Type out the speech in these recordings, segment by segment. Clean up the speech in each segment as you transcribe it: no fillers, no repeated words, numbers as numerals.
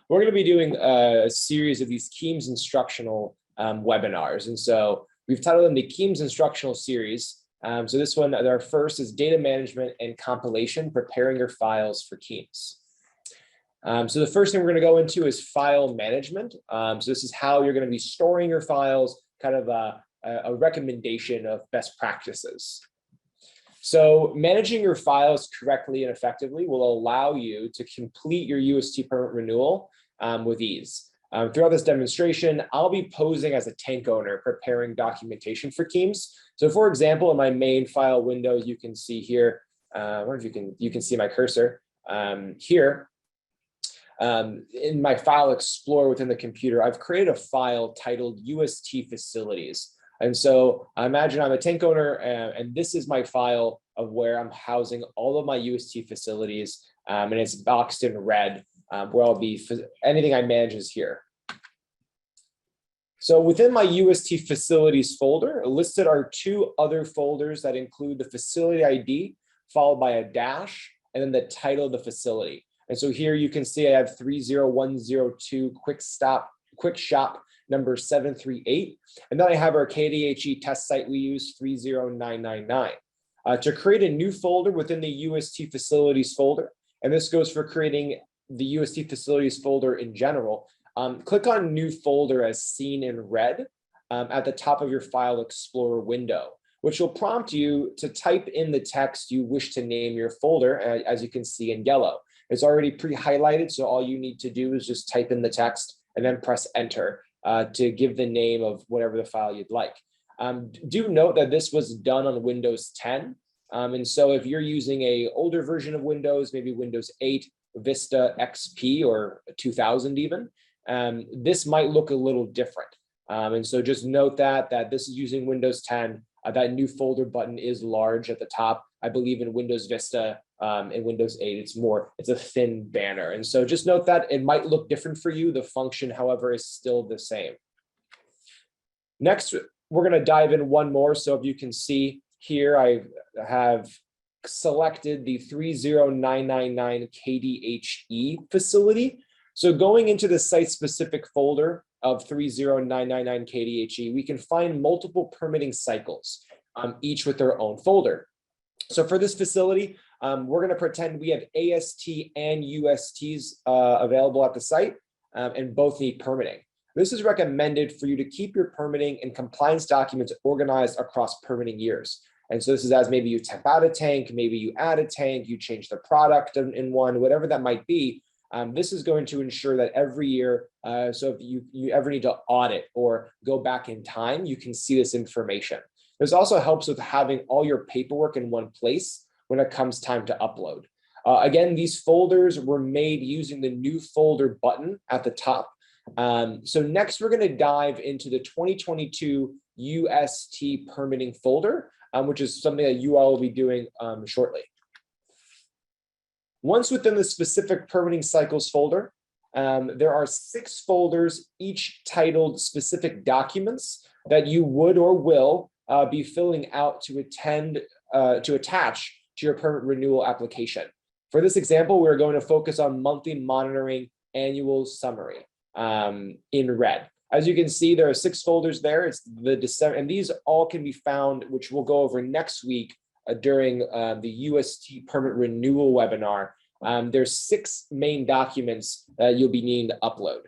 we're going to be doing a series of these KEAMS instructional webinars. And so we've titled them the KEAMS instructional series. So this one, our first is data management and compilation, preparing your files for KEAMS. So the first thing we're going to go into is file management. So this is how you're going to be storing your files, kind of a recommendation of best practices. So managing your files correctly and effectively will allow you to complete your UST permit renewal with ease. Throughout this demonstration, I'll be posing as a tank owner preparing documentation for KEAMS. So for example, in my main file window, you can see here, I wonder if you can see my cursor here. In my file explorer within the computer, I've created a file titled UST facilities. And so I imagine I'm a tank owner and this is my file of where I'm housing all of my UST facilities. And it's boxed in red where I'll be, anything I manage is here. So within my UST facilities folder, listed are two other folders that include the facility ID followed by a dash and then the title of the facility. And so here you can see I have 30102 quick shop number 738. And then I have our KDHE test site we use 30999. To create a new folder within the UST facilities folder, and this goes for creating the UST facilities folder in general, click on new folder as seen in red at the top of your file explorer window, which will prompt you to type in the text you wish to name your folder, as you can see in yellow. It's already pre-highlighted, so all you need to do is just type in the text and then press enter to give the name of whatever the file you'd like. Do note that this was done on Windows 10. And so if you're using an older version of Windows, maybe Windows 8, Vista XP, or 2000 even, this might look a little different. And so just note that this is using Windows 10. That new folder button is large at the top. I believe in Windows Vista and Windows 8, it's a thin banner. And so just note that it might look different for you. The function, however, is still the same. Next, we're going to dive in one more. So if you can see here, I have selected the 30999 KDHE facility. So going into the site-specific folder of 30999 KDHE, we can find multiple permitting cycles, each with their own folder. So for this facility, we're going to pretend we have AST and USTs available at the site, and both need permitting. This is recommended for you to keep your permitting and compliance documents organized across permitting years. And so this is as maybe you temp out a tank, maybe you add a tank, you change the product in one, whatever that might be. This is going to ensure that every year, so if you ever need to audit or go back in time, you can see this information. This also helps with having all your paperwork in one place when it comes time to upload. Again, these folders were made using the new folder button at the top. So next, we're going to dive into the 2022 UST permitting folder, which is something that you all will be doing shortly. Once within the specific permitting cycles folder, there are 6 folders, each titled specific documents that you would or will be filling out to attach to your permit renewal application. For this example, we're going to focus on monthly monitoring annual summary in red. As you can see, there are 6 folders there. It's the December, and these all can be found, which we'll go over next week during the UST permit renewal webinar. There's 6 main documents that you'll be needing to upload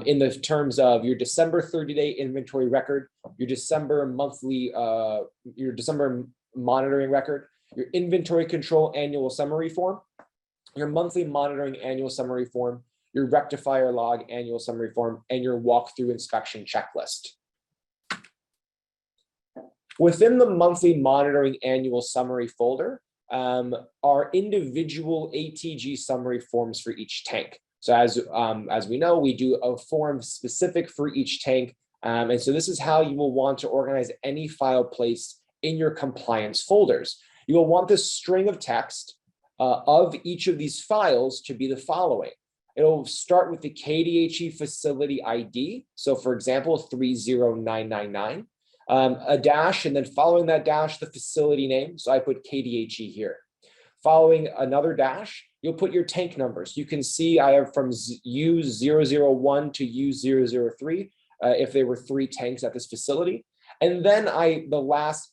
in the terms of your December 30-day inventory record, your December monthly, your December monitoring record, your inventory control annual summary form, your monthly monitoring annual summary form, your rectifier log annual summary form, and your walkthrough inspection checklist. Within the monthly monitoring annual summary folder are individual ATG summary forms for each tank. So as we know, we do a form specific for each tank. And so this is how you will want to organize any file placed in your compliance folders. You will want this string of text of each of these files to be the following. It'll start with the KDHE facility ID. So for example, 30999, a dash, and then following that dash, the facility name. So I put KDHE here. Following another dash, you'll put your tank numbers. You can see I have from U001 to U003 if there were 3 tanks at this facility. And then the last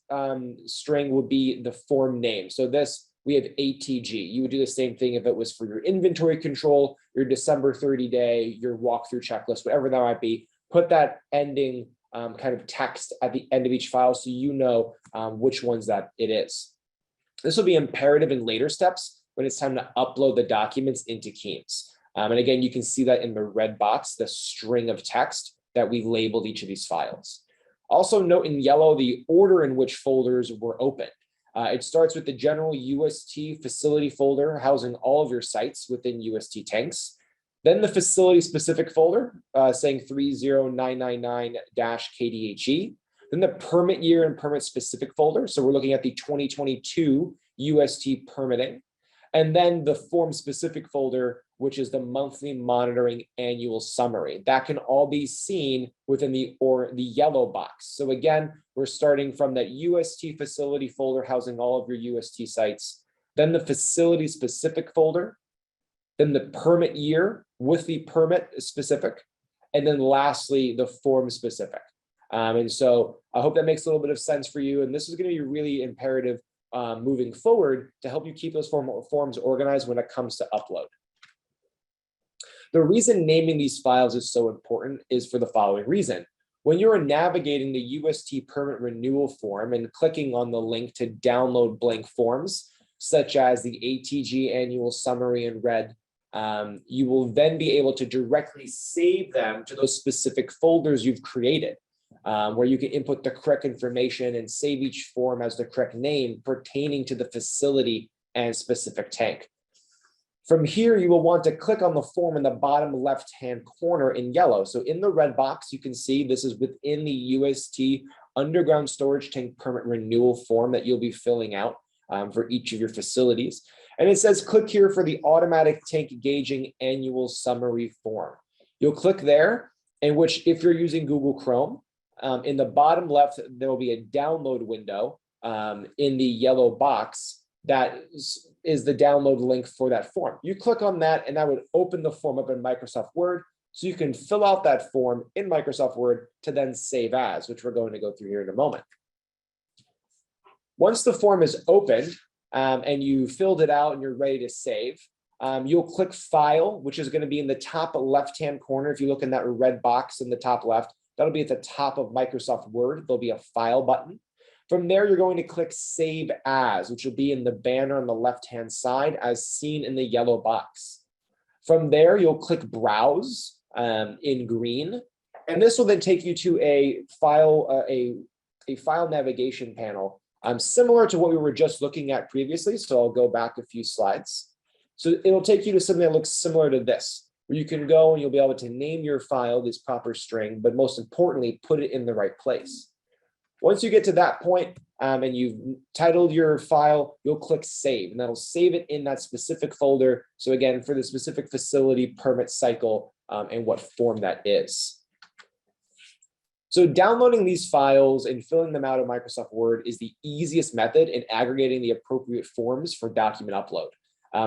string would be the form name. So this, we have ATG. You would do the same thing if it was for your inventory control, your December 30 day, your walkthrough checklist, whatever that might be. Put that ending kind of text at the end of each file so you know which ones that it is. This will be imperative in later steps when it's time to upload the documents into Keems. And again, you can see that in the red box, the string of text that we labeled each of these files. Also note in yellow the order in which folders were opened. It starts with the general UST facility folder housing all of your sites within UST tanks. Then the facility specific folder saying 30999-KDHE. Then the permit year and permit specific folder. So we're looking at the 2022 UST permitting. And then the form specific folder, which is the monthly monitoring annual summary. That can all be seen within the yellow box. So again, we're starting from that UST facility folder housing all of your UST sites, then the facility specific folder, then the permit year with the permit specific, and then lastly, the form specific. And so I hope that makes a little bit of sense for you. And this is going to be really imperative moving forward to help you keep those forms organized when it comes to upload. The reason naming these files is so important is for the following reason. When you're navigating the UST permit renewal form and clicking on the link to download blank forms, such as the ATG annual summary in red, you will then be able to directly save them to those specific folders you've created, where you can input the correct information and save each form as the correct name pertaining to the facility and specific tank. From here, you will want to click on the form in the bottom left-hand corner in yellow. So in the red box, you can see this is within the UST underground storage tank permit renewal form that you'll be filling out for each of your facilities. And it says, click here for the automatic tank gauging annual summary form. You'll click there, in which if you're using Google Chrome, in the bottom left, there will be a download window in the yellow box that is the download link for that form. You click on that and that would open the form up in Microsoft Word. So you can fill out that form in Microsoft Word to then save as, which we're going to go through here in a moment. Once the form is opened and you filled it out and you're ready to save, you'll click File, which is going to be in the top left-hand corner. If you look in that red box in the top left, that'll be at the top of Microsoft Word. There'll be a File button. From there, you're going to click Save As, which will be in the banner on the left-hand side as seen in the yellow box. From there, you'll click Browse in green, and this will then take you to a file navigation panel similar to what we were just looking at previously. So I'll go back a few slides. So it'll take you to something that looks similar to this, where you can go and you'll be able to name your file this proper string, but most importantly, put it in the right place. Once you get to that point and you've titled your file, you'll click Save, and that'll save it in that specific folder. So again, for the specific facility permit cycle and what form that is. So downloading these files and filling them out of Microsoft Word is the easiest method in aggregating the appropriate forms for document upload.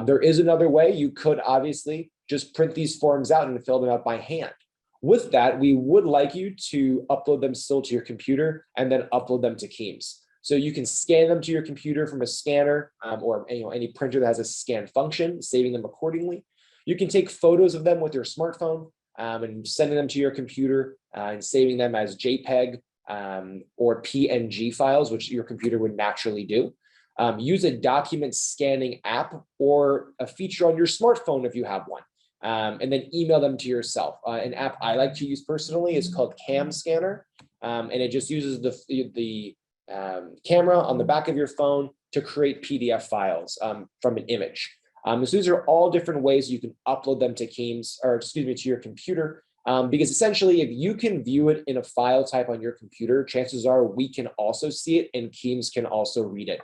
There is another way. You could obviously just print these forms out and fill them out by hand. With that, we would like you to upload them still to your computer and then upload them to Keems. So you can scan them to your computer from a scanner or any printer that has a scan function, saving them accordingly. You can take photos of them with your smartphone and sending them to your computer and saving them as JPEG or PNG files, which your computer would naturally do. Use a document scanning app or a feature on your smartphone if you have one. And then email them to yourself. An app I like to use personally is called Cam Scanner, and it just uses the camera on the back of your phone to create PDF files from an image. So these are all different ways you can upload them to Keems, or excuse me, to your computer, because essentially if you can view it in a file type on your computer, chances are we can also see it and Keems can also read it.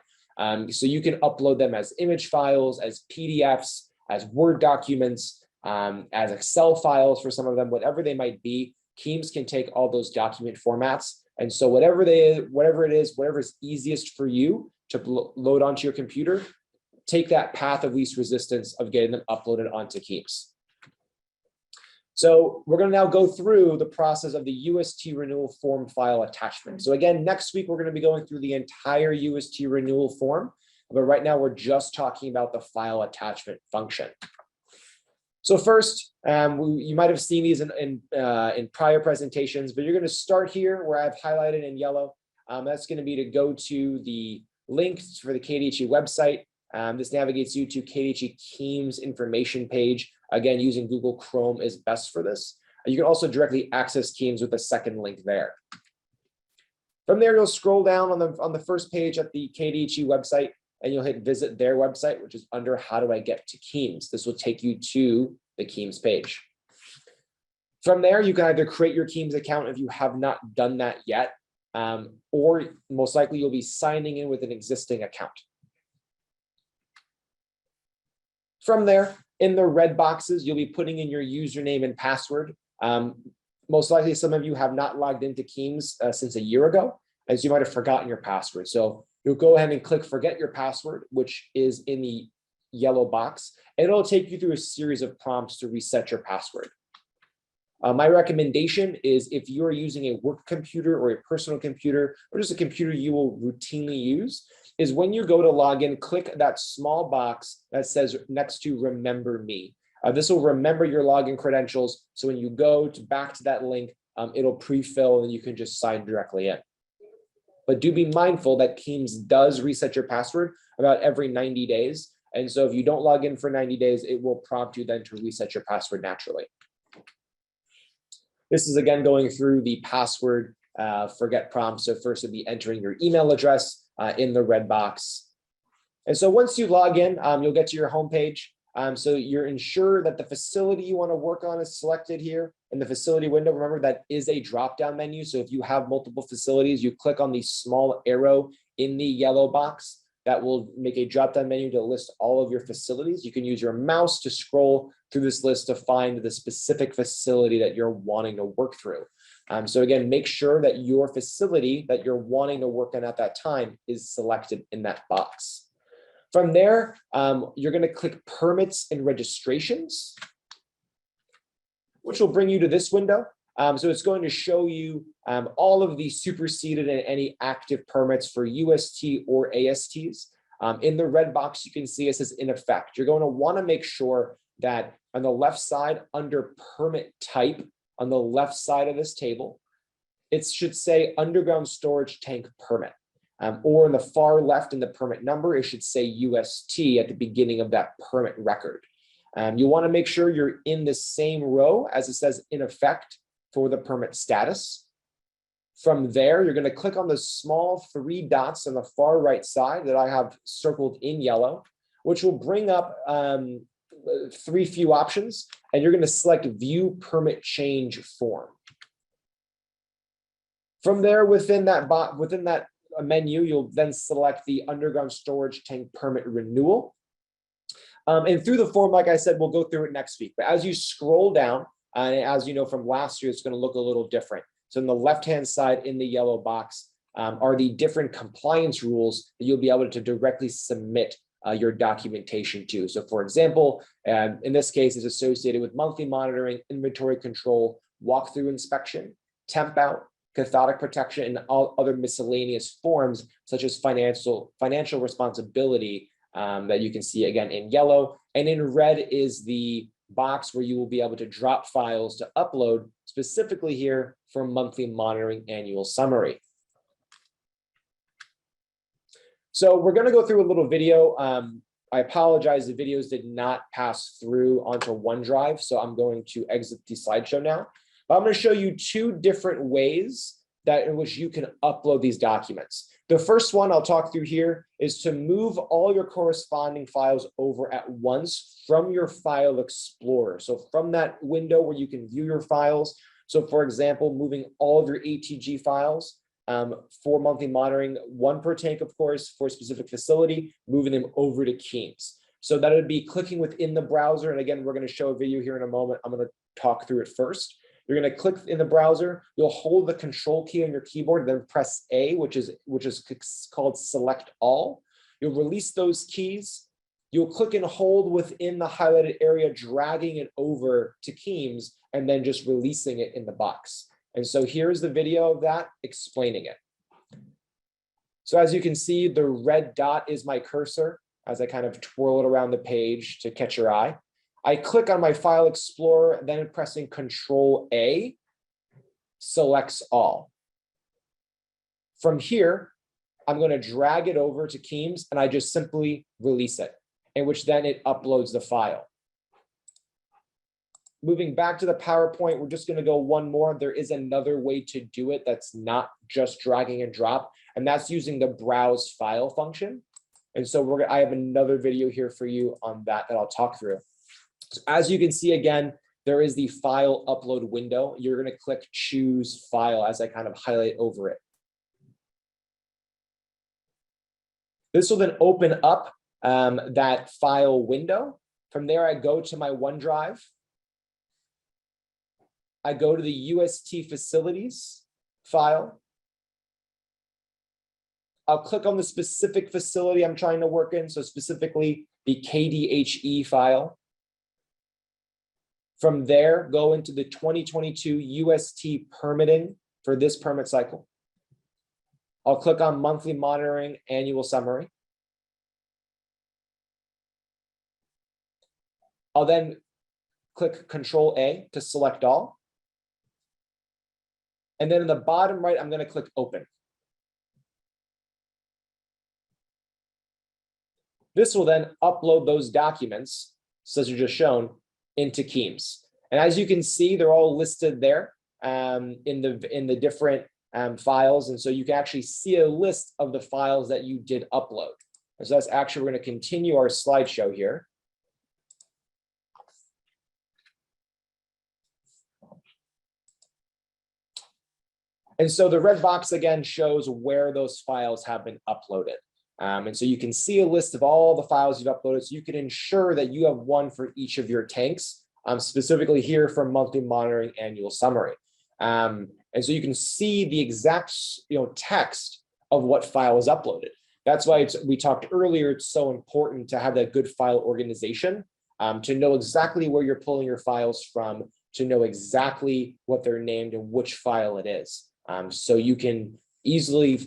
So you can upload them as image files, as PDFs, as Word documents, as Excel files for some of them, whatever they might be. Keems can take all those document formats. And so whatever it is, whatever is easiest for you to load onto your computer, take that path of least resistance of getting them uploaded onto Keems. So we're going to now go through the process of the UST renewal form file attachment. So again, next week, we're going to be going through the entire UST renewal form, but right now we're just talking about the file attachment function. So first, you might have seen these in prior presentations, but you're going to start here where I've highlighted in yellow. That's going to be to go to the links for the KDHE website. This navigates you to KDHE Keems information page. Again, using Google Chrome is best for this. You can also directly access Keems with the second link there. From there, you'll scroll down on the first page at the KDHE website, and you'll hit visit their website, which is under how do I get to Keems. This will take you to the Keems page. From there, you can either create your Keems account if you have not done that yet, or most likely you'll be signing in with an existing account. From there, in the red boxes, you'll be putting in your username and password. Most likely, some of you have not logged into Keems since a year ago, as you might have forgotten your password. So you'll go ahead and click forget your password, which is in the yellow box, and it'll take you through a series of prompts to reset your password. My recommendation is if you are using a work computer or a personal computer, or just a computer you will routinely use, is when you go to log in, click that small box that says next to remember me. This will remember your login credentials. So when you go back to that link, it'll pre-fill and you can just sign directly in. But do be mindful that Keems does reset your password about every 90 days. And so if you don't log in for 90 days, it will prompt you then to reset your password naturally. This is again going through the password forget prompt. So first it'll be entering your email address in the red box. And so once you log in, you'll get to your homepage. So you're ensured that the facility you want to work on is selected here in the facility window. Remember, that is a drop-down menu. So if you have multiple facilities, you click on the small arrow in the yellow box. That will make a drop-down menu to list all of your facilities. You can use your mouse to scroll through this list to find the specific facility that you're wanting to work through. So again, make sure that your facility that you're wanting to work on at that time is selected in that box. From there, you're going to click Permits and Registrations, which will bring you to this window. So it's going to show you all of the superseded and any active permits for UST or ASTs. In the red box, you can see it says in effect. You're going to want to make sure that on the left side, under permit type, on the left side of this table, it should say underground storage tank permit. Or in the far left in the permit number, it should say UST at the beginning of that permit record. You want to make sure you're in the same row as it says in effect for the permit status. From there, you're going to click on the small 3 dots on the far right side that I have circled in yellow, which will bring up 3 few options, and you're going to select View Permit Change Form. From there, within that menu, you'll then select the underground storage tank permit renewal. And through the form, like I said, we'll go through it next week. But as you scroll down, and as you know from last year, it's going to look a little different. So on the left-hand side in the yellow box are the different compliance rules that you'll be able to directly submit your documentation to. So for example, in this case, it's associated with monthly monitoring, inventory control, walkthrough inspection, temp out, cathodic protection, and all other miscellaneous forms such as financial responsibility that you can see again in yellow. And in red is the box where you will be able to drop files to upload specifically here for monthly monitoring annual summary. So we're going to go through a little video. I apologize, the videos did not pass through onto OneDrive, so I'm going to exit the slideshow now. But I'm going to show you 2 different ways in which you can upload these documents. The first one I'll talk through here is to move all your corresponding files over at once from your file explorer. So from that window where you can view your files. So for example, moving all of your ATG files for monthly monitoring, 1 per tank, of course, for a specific facility, moving them over to Keems. So that would be clicking within the browser. And again, we're going to show a video here in a moment. I'm going to talk through it first. You're going to click in the browser. You'll hold the control key on your keyboard, then press A, which is called select all. You'll release those keys. you'll click and hold within the highlighted area, dragging it over to Keams, and then just releasing it in the box. And so here's the video of that explaining it. So as you can see, the red dot is my cursor as I kind of twirl it around the page to catch your eye. I click on my File Explorer, then pressing Control A, selects all. From here, I'm going to drag it over to Keams and I just simply release it, in which then it uploads the file. Moving back to the PowerPoint, we're just going to go one more. There is another way to do it that's not just dragging and drop, and that's using the browse file function. And so I have another video here for you on that I'll talk through. So as you can see, again, there is the file upload window. You're going to click choose file as I kind of highlight over it. This will then open up that file window. From there, I go to my OneDrive. I go to the UST facilities file. I'll click on the specific facility I'm trying to work in, so specifically the KDHE file. From there, go into the 2022 UST permitting for this permit cycle. I'll click on monthly monitoring, annual summary. I'll then click Control A to select all. And then in the bottom right, I'm going to click open. This will then upload those documents, such as just shown, into Keams. And as you can see, they're all listed there in the different files. And so you can actually see a list of the files that you did upload. And so that's actually, we're going to continue our slideshow here. And so the red box again shows where those files have been uploaded. And so you can see a list of all the files you've uploaded, so you can ensure that you have one for each of your tanks, specifically here for monthly monitoring, annual summary. And so you can see the exact text of what file is uploaded. That's why we talked earlier, it's so important to have that good file organization, to know exactly where you're pulling your files from, to know exactly what they're named and which file it is. So you can easily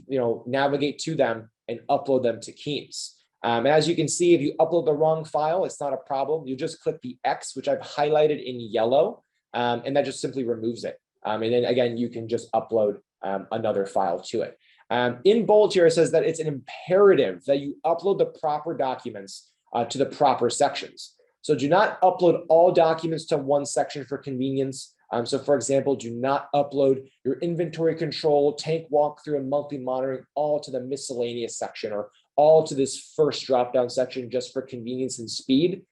navigate to them and upload them to Keams. And as you can see, if you upload the wrong file, it's not a problem. You just click the X, which I've highlighted in yellow, and that just simply removes it. And then again, you can just upload another file to it. In bold here, it says that it's an imperative that you upload the proper documents to the proper sections. So do not upload all documents to one section for convenience. So for example, do not upload your inventory control, tank walkthrough, and monthly monitoring all to the miscellaneous section or all to this first dropdown section just for convenience and speed.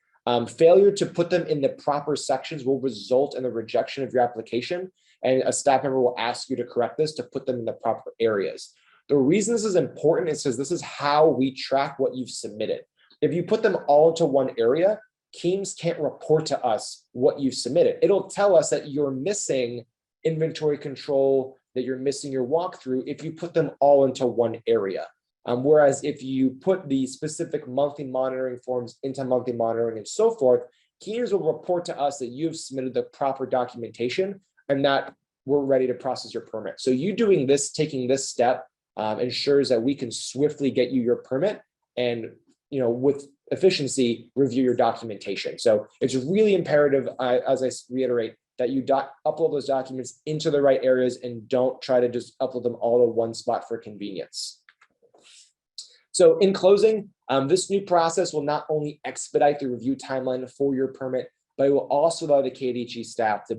Failure to put them in the proper sections will result in the rejection of your application, and a staff member will ask you to correct this to put them in the proper areas. The reason this is important is because this is how we track what you've submitted. If you put them all into one area, Keams can't report to us what you've submitted. It'll tell us that you're missing inventory control, that you're missing your walkthrough if you put them all into one area. Whereas if you put the specific monthly monitoring forms into monthly monitoring and so forth, Keams will report to us that you've submitted the proper documentation and that we're ready to process your permit. So you doing this, taking this step, ensures that we can swiftly get you your permit and with efficiency, review your documentation. So it's really imperative, as I reiterate, that you upload those documents into the right areas and don't try to just upload them all to one spot for convenience. So in closing, this new process will not only expedite the review timeline for your permit, but it will also allow the KDHE staff to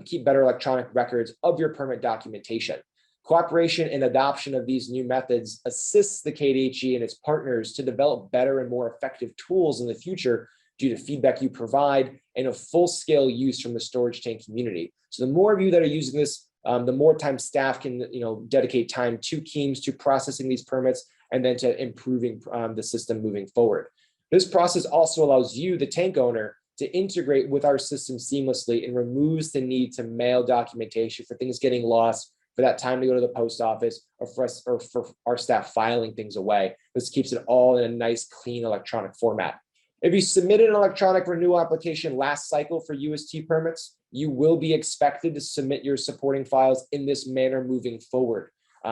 keep better electronic records of your permit documentation. Cooperation and adoption of these new methods assists the KDHE and its partners to develop better and more effective tools in the future due to feedback you provide and a full-scale use from the storage tank community. So the more of you that are using this, the more time staff can dedicate time to Keams, to processing these permits, and then to improving the system moving forward. This process also allows you, the tank owner, to integrate with our system seamlessly and removes the need to mail documentation for things getting lost, for that time to go to the post office, or for our staff filing things away. This keeps it all in a nice, clean electronic format. If you submitted an electronic renewal application last cycle for UST permits, you will be expected to submit your supporting files in this manner moving forward.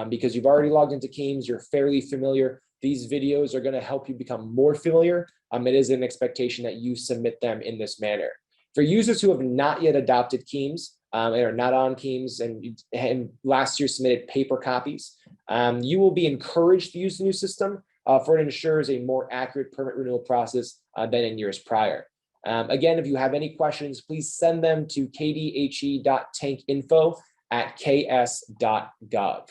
Because you've already logged into Keams, you're fairly familiar. These videos are going to help you become more familiar. It is an expectation that you submit them in this manner. For users who have not yet adopted Keams and are not on Keams and last year submitted paper copies, you will be encouraged to use the new system for it ensures a more accurate permit renewal process than in years prior. Again, if you have any questions, please send them to kdhe.tankinfo@ks.gov.